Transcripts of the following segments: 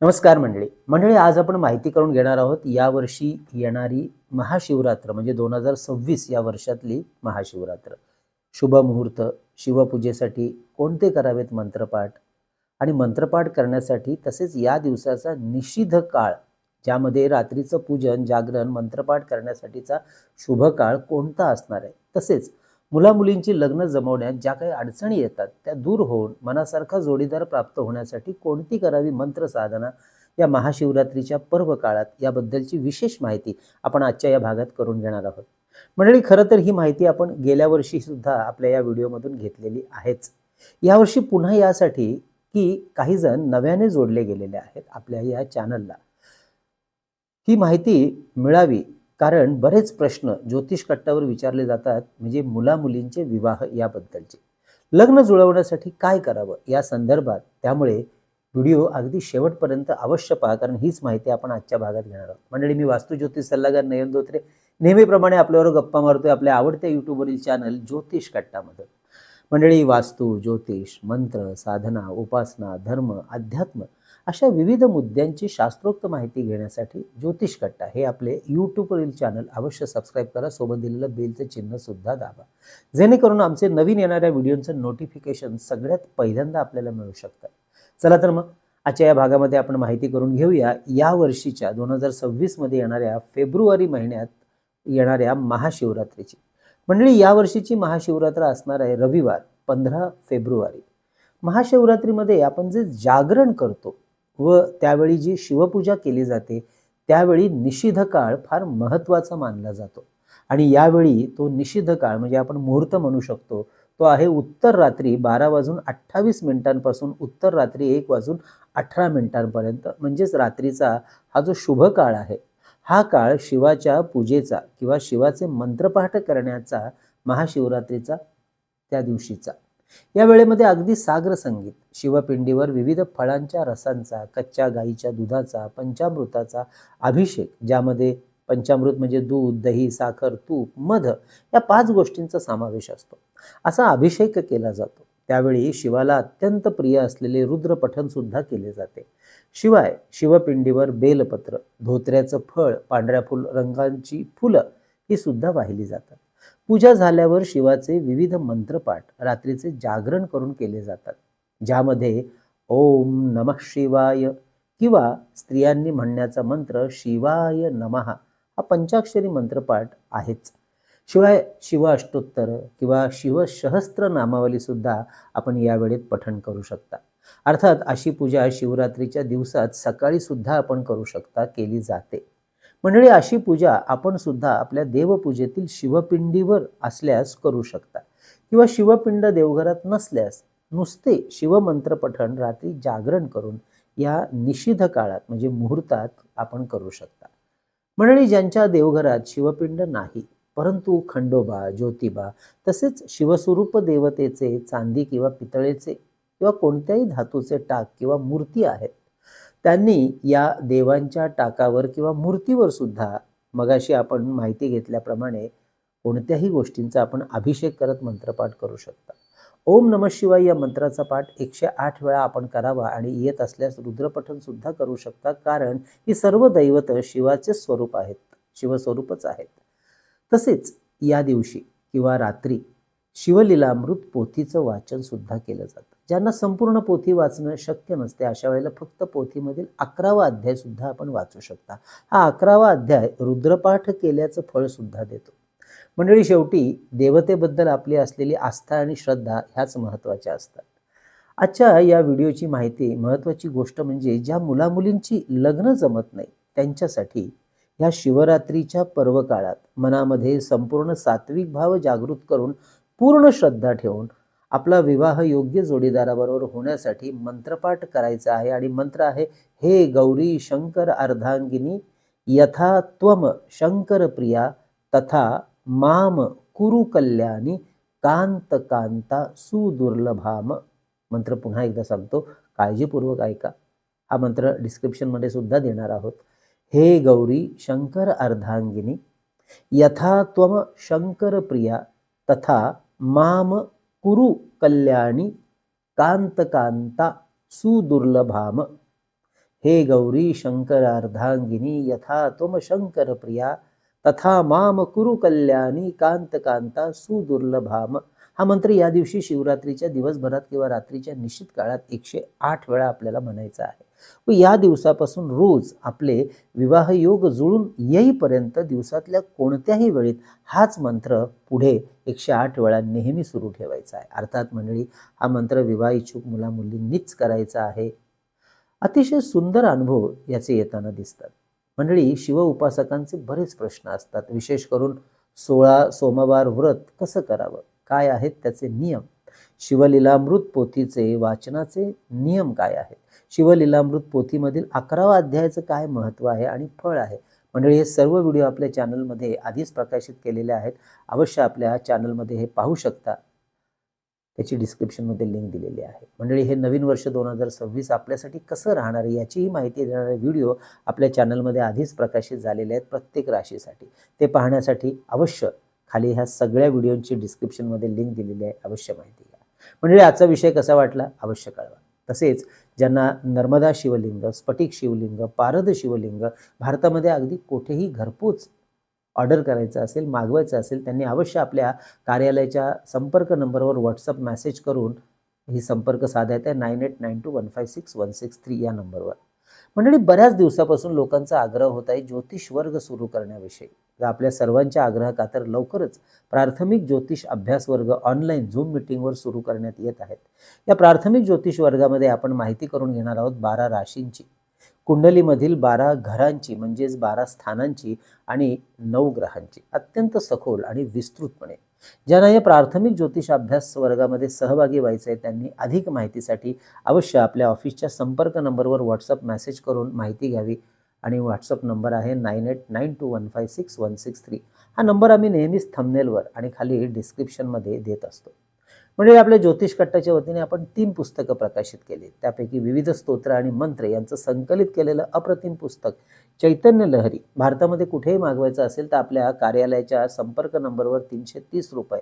नमस्कार मंडळी. आज आपण माहिती करून घेणार आहोत यावर्षी येणारी महाशिवरात्र म्हणजे 2026 या वर्षातली महाशिवरात्र. शुभ मुहूर्त, शिवपूजेसाठी कोणते करावेत मंत्रपाठ आणि मंत्रपाठ करण्यासाठी तसेच या दिवसाचा निषिद्ध काळ ज्यामध्ये रात्रीचं पूजन, जागरण, मंत्रपाठ करण्यासाठीचा शुभ काळ कोणता असणार आहे. तसेच मुलामुलींची लग्न जमवण्यात ज्या काही अडचणी येतात त्या दूर होऊन मनासारखा जोडीदार प्राप्त होण्यासाठी कोणती करावी मंत्र साधना या महाशिवरात्रीच्या पर्व काळात याबद्दलची विशेष माहिती आपण आजच्या या भागात करून घेणार आहोत. मंडळी, खरं तर ही माहिती आपण गेल्या वर्षी सुद्धा आपल्या या व्हिडिओमधून घेतलेली आहेच. यावर्षी पुन्हा यासाठी की काही जण नव्याने जोडले गेलेले आहेत आपल्या या चॅनलला, ही माहिती मिळावी. कारण बरेच प्रश्न ज्योतिष कट्टावर विचारले जातात, म्हणजे मुलामुलींचे विवाह याबद्दलचे. लग्न जुळवण्यासाठी काय करावं या संदर्भात. त्यामुळे व्हिडिओ अगदी शेवटपर्यंत अवश्य पहा, कारण हीच माहिती आपण आजच्या भागात घेणार आहोत. मंडळी, मी वास्तू ज्योतिष सल्लागार नयन धोत्रे नेहमीप्रमाणे आपल्यावर गप्पा मारतोय आपल्या आवडत्या यूट्यूबवरील चॅनल ज्योतिष कट्टामध्ये. मंडळी, वास्तू, ज्योतिष, मंत्र, साधना, उपासना, धर्म, अध्यात्म अशा विविध मुद्द्यांची शास्त्रोक्त माहिती घेण्यासाठी ज्योतिष कट्टा हे आपले यूट्यूबवरील चॅनल अवश्य सबस्क्राईब करा. सोबत दिलेलं बेलचं चिन्ह सुद्धा दाबा, जेणेकरून आमचे नवीन येणाऱ्या व्हिडिओचं नोटिफिकेशन सगळ्यात पहिल्यांदा आपल्याला मिळू शकतं. चला तर मग आजच्या या भागामध्ये आपण माहिती करून घेऊया या वर्षीच्या 2026 मध्ये येणाऱ्या फेब्रुवारी महिन्यात येणाऱ्या महाशिवरात्रीची. मंडळी, या वर्षीची महाशिवरात्र असणार आहे रविवार 15 फेब्रुवारी. महाशिवरात्रीमध्ये आपण जे जागरण करतो व त्यावेळी जी शिवपूजा केली जाते त्यावेळी निषिद्ध काळ फार महत्त्वाचा मानला जातो. आणि यावेळी तो निषिद्ध काळ म्हणजे आपण मुहूर्त म्हणू शकतो, तो आहे उत्तर रात्री 12:28 पासून उत्तर रात्री 1:18 म्हणजेच रात्रीचा हा जो शुभ काळ आहे, हा काळ शिवाच्या पूजेचा किंवा शिवाचे मंत्रपाठ करण्याचा, महाशिवरात्रीचा त्या दिवशीचा. या वेळेमध्ये अगदी सागर संगीत, शिवपिंडीवर विविध फळांच्या रसांचा, कच्च्या गाईच्या दुधाचा, पंचामृताचा अभिषेक, ज्यामध्ये पंचामृत म्हणजे दूध, दही, साखर, तूप, मध या 5 गोष्टींचा समावेश असतो, असा अभिषेक केला जातो. त्यावेळी शिवाला अत्यंत प्रिय असलेले रुद्रपठण सुद्धा केले जाते. शिवाय शिवपिंडीवर बेलपत्र, धोत्र्याचं फळ, पांढऱ्या रंगाची फुलं ही सुद्धा वाहिली जातात. पूजा झाल्यावर शिवाचे विविध मंत्रपाठ रात्रीचे जागरण करून केले जातात, ज्यामध्ये ओम नमः शिवाय किंवा स्त्रियांनी म्हणण्याचा मंत्र शिवाय नमः हा पंचाक्षरी मंत्रपाठ आहेच. शिवाय शिव अष्टोत्तर किंवा शिव सहस्त्र नामावली सुद्धा आपण या वेळेत पठण करू शकता. अर्थात अशी पूजा शिवरात्रीच्या दिवसात सकाळी सुद्धा आपण करू शकता, केली जाते. मंडळी, अशी पूजा आपण सुद्धा आपल्या देवपूजेतील शिवपिंडीवर असल्यास करू शकता किंवा शिवपिंड देवघरात नसल्यास नुसते शिवमंत्र पठण रात्री जागरण करून या निषिद्ध काळात म्हणजे मुहूर्तात आपण करू शकता. मंडळी, ज्यांच्या देवघरात शिवपिंड नाही परंतु खंडोबा, ज्योतिबा तसेच शिवस्वरूप देवतेचे चांदी किंवा पितळेचे किंवा कोणत्याही धातूचे टाक किंवा मूर्ती आहेत, त्यांनी या देवांच्या टाकावर किंवा मूर्तीवर सुद्धा मगाशी आपण माहिती घेतल्याप्रमाणे कोणत्याही गोष्टींचा आपण अभिषेक करत मंत्रपाठ करू शकता. ओम नमः शिवाय या मंत्राचा पाठ 108 वेळा आपण करावा आणि येत असल्यास रुद्रपठण सुद्धा करू शकता, कारण ही सर्व दैवत शिवाचे स्वरूप आहेत, शिवस्वरूपच आहेत. तसेच या दिवशी किंवा रात्री शिवलीलामृत पोथीचं वाचन सुद्धा केलं जातं. ज्यांना संपूर्ण पोथी वाचणं शक्य नसते अशा वेळेला फक्त पोथीमधील 11वा अध्याय सुद्धा आपण वाचू शकता. हा 11वा अध्याय रुद्रपाठ केल्याचं फळ सुद्धा देतो. मंडळी, शेवटी देवतेबद्दल आपली असलेली आस्था आणि श्रद्धा ह्याच महत्त्वाच्या असतात. आजच्या या व्हिडिओची महत्त्वाची गोष्ट म्हणजे ज्या मुलामुलींची लग्न जमत नाही त्यांच्यासाठी या शिवरात्रीच्या पर्व काळात मनामध्ये संपूर्ण सात्विक भाव जागृत करून पूर्ण श्रद्धा ठेवून आपला विवाह योग्य जोडीदाराबरोबर होण्यासाठी मंत्रपाठ करायचा आहे. आणि मंत्र आहे, हे गौरी शंकर अर्धांगिनी यथा त्वम शंकर प्रिया तथा माम कुरु कल्याणी कांत कांता सुदुर्लभाम. मंत्र पुन्हा एकदा सांगतो, काळजीपूर्वक ऐका. हा मंत्र डिस्क्रिप्शन मध्ये सुद्धा देणार आहोत. हे गौरी शंकर अर्धांगिनी यथा त्वम शंकर प्रिया तथा माम कुरु कल्याणी कांत कांता सुदुर्लभाम. हे गौरी शंकरार्धांगिनी यथा तुम शंकर प्रिया तथा माम कुरु कल्याणी कांत कांता सुदुर्लभाम. हा मंत्र या दिवशी शिवरात्रीच्या दिवसभरात किंवा रात्रीच्या निश्चित काळात 108 वेळा आपल्याला म्हणायचा आहे. व या दिवसापासून रोज आपले विवाह योग जुळून येईपर्यंत दिवसातल्या कोणत्याही वेळेत हाच मंत्र पुढे 108 वेळा नेहमी सुरू ठेवायचा आहे. अर्थात मंडळी, हा मंत्र विवाह इच्छुक मुला मुलींनीच करायचा आहे. अतिशय सुंदर अनुभव याचे येताना दिसतात. मंडळी, शिव उपासकांचे बरेच प्रश्न असतात. विशेष करून 16 सोमवार व्रत कसं करावं, काय आहेत त्याचे नियम, शिवलीलामृत पोथीचे वाचनाचे नियम काय आहेत, शिवलीलामृत पोथीमधील 11व्या अध्यायाचं काय महत्त्व आहे आणि फळ आहे. मंडळी, हे सर्व व्हिडिओ आपल्या चॅनलमध्ये आधीच प्रकाशित केलेले आहेत. अवश्य आपल्या चॅनलमध्ये हे पाहू शकता. त्याची डिस्क्रिप्शनमध्ये लिंक दिलेली आहे. मंडळी, हे नवीन वर्ष 2026 आपल्यासाठी कसं राहणार आहे याचीही माहिती देणारे व्हिडिओ आपल्या चॅनलमध्ये आधीच प्रकाशित झालेले आहेत प्रत्येक राशीसाठी. ते पाहण्यासाठी अवश्य खाली ह्या सगळ्या व्हिडिओची डिस्क्रिप्शनमध्ये लिंक दिलेली आहे. अवश्य माहिती घ्या. मंडळी, आजचा विषय कसा वाटला अवश्य कळवा. तसेच ज्यांना नर्मदा शिवलिंग, स्फटिक शिवलिंग, पारद शिवलिंग भारतामध्ये अगदी कुठेही घरपोच ऑर्डर करायचं असेल, मागवायचं असेल, त्यांनी अवश्य आपल्या कार्यालयाच्या संपर्क नंबरवर व्हॉट्सअप मेसेज करून ही संपर्क साधायचा आहे 9892156163 या नंबरवर. मंडळी, बऱ्याच दिवसापासून लोकांचा आग्रह होत आहे ज्योतिष वर्ग सुरू करण्याविषयी. आपल्या सर्वांच्या आग्रह खातर लवकरच प्राथमिक ज्योतिष अभ्यास वर्ग ऑनलाईन झूम मीटिंगवर सुरू करण्यात येत आहेत. या प्राथमिक ज्योतिष वर्गामध्ये आपण माहिती करून घेणार आहोत 12 राशींची, कुंडलीमधील 12 घरांची म्हणजेच 12 स्थानांची आणि 9 ग्रहांची, अत्यंत सखोल आणि विस्तृतपणे. ज्यांना या प्राथमिक ज्योतिष अभ्यास वर्गामध्ये सहभागी व्हायचे आहे त्यांनी अधिक माहितीसाठी अवश्य आपल्या ऑफिसच्या संपर्क नंबरवर व्हॉट्सअप मेसेज करून माहिती घ्यावी. आणि व्हॉट्सअप नंबर आहे 9892156163. हा नंबर आम्ही नेहमीच थंबनेलवर आणि खाली डिस्क्रिप्शनमध्ये देत असतो. म्हणजे आपल्या ज्योतिष कट्टाच्या वतीने आपण 3 पुस्तकं प्रकाशित केली. त्यापैकी विविध स्तोत्र आणि मंत्र यांचं संकलित केलेलं अप्रतिम पुस्तक चैतन्य लहरी भारतामध्ये कुठेही मागवायचं असेल तर आपल्या कार्यालयाच्या संपर्क नंबरवर 330 रुपये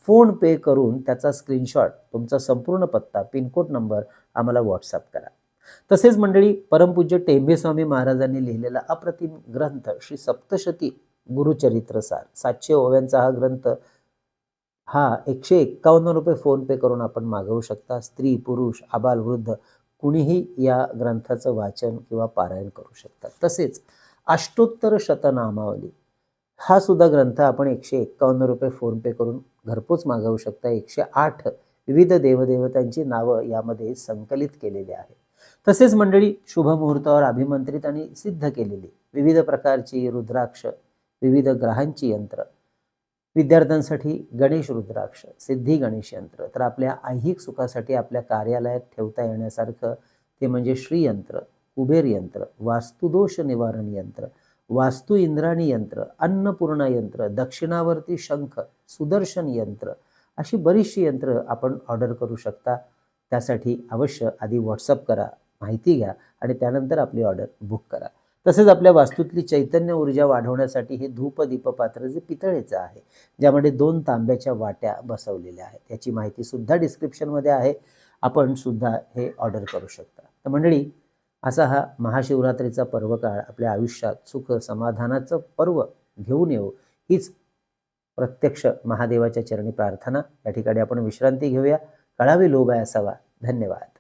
फोन पे करून त्याचा स्क्रीनशॉट, तुमचा संपूर्ण पत्ता, पिनकोड नंबर आम्हाला व्हॉट्सअप करा. तसेच मंडळी, परमपूज्य टेंबे स्वामी महाराजांनी लिहिलेला अप्रतिम ग्रंथ श्री सप्तशती गुरुचरित्रसार 700 ओव्यांचा हा ग्रंथ 151 रुपये फोन पे करून आपण मागवू शकता. स्त्री, पुरुष, आबाल, वृद्ध कुणीही या ग्रंथाचं वाचन किंवा पारायण करू शकतात. तसेच अष्टोत्तर शतनामावली हा सुद्धा ग्रंथ आपण 151 रुपये फोन पे करून घरपोच मागवू शकता. 108 विविध देवदेवतांची नावं यामध्ये संकलित केलेली आहे. तसेच मंडळी, शुभ मुहूर्तावर अभिमंत्रित आणि सिद्ध केलेली विविध प्रकारची रुद्राक्ष, विविध ग्रहांची यंत्र, विद्यार्थ्यांसाठी गणेश रुद्राक्ष, सिद्धी गणेश यंत्र, तर आपल्या ऐहिक सुखासाठी आपल्या कार्यालयात ठेवता येण्यासारखं ते म्हणजे श्रीयंत्र, कुबेर यंत्र, वास्तुदोष निवारण यंत्र, वास्तु इंद्राणी यंत्र, अन्नपूर्णा यंत्र, दक्षिणावर्ती शंख, सुदर्शन यंत्र, अशी बरीचशी यंत्र आपण ऑर्डर करू शकता. त्यासाठी अवश्य आधी व्हॉट्सअप करा, माहिती घ्या आणि त्यानंतर आपली ऑर्डर बुक करा. तसेच आपल्या वास्तूतली चैतन्य ऊर्जा वाढवण्यासाठी हे धूप दीप पात्र जे पितळेचं आहे, ज्यामध्ये 2 तांब्याच्या वाट्या बसवलेल्या आहेत, याची माहिती सुद्धा डिस्क्रिप्शनमध्ये आहे. आपण सुद्धा हे ऑर्डर करू शकता. तर मंडळी, असा हा महाशिवरात्रीचा पर्वकाळ आपल्या आयुष्यात सुख समाधानाचं पर्व घेऊन येऊ हीच प्रत्यक्ष महादेवाच्या चरणी प्रार्थना. या ठिकाणी आपण विश्रांती घेऊया. कळावी लोभ असावा. धन्यवाद.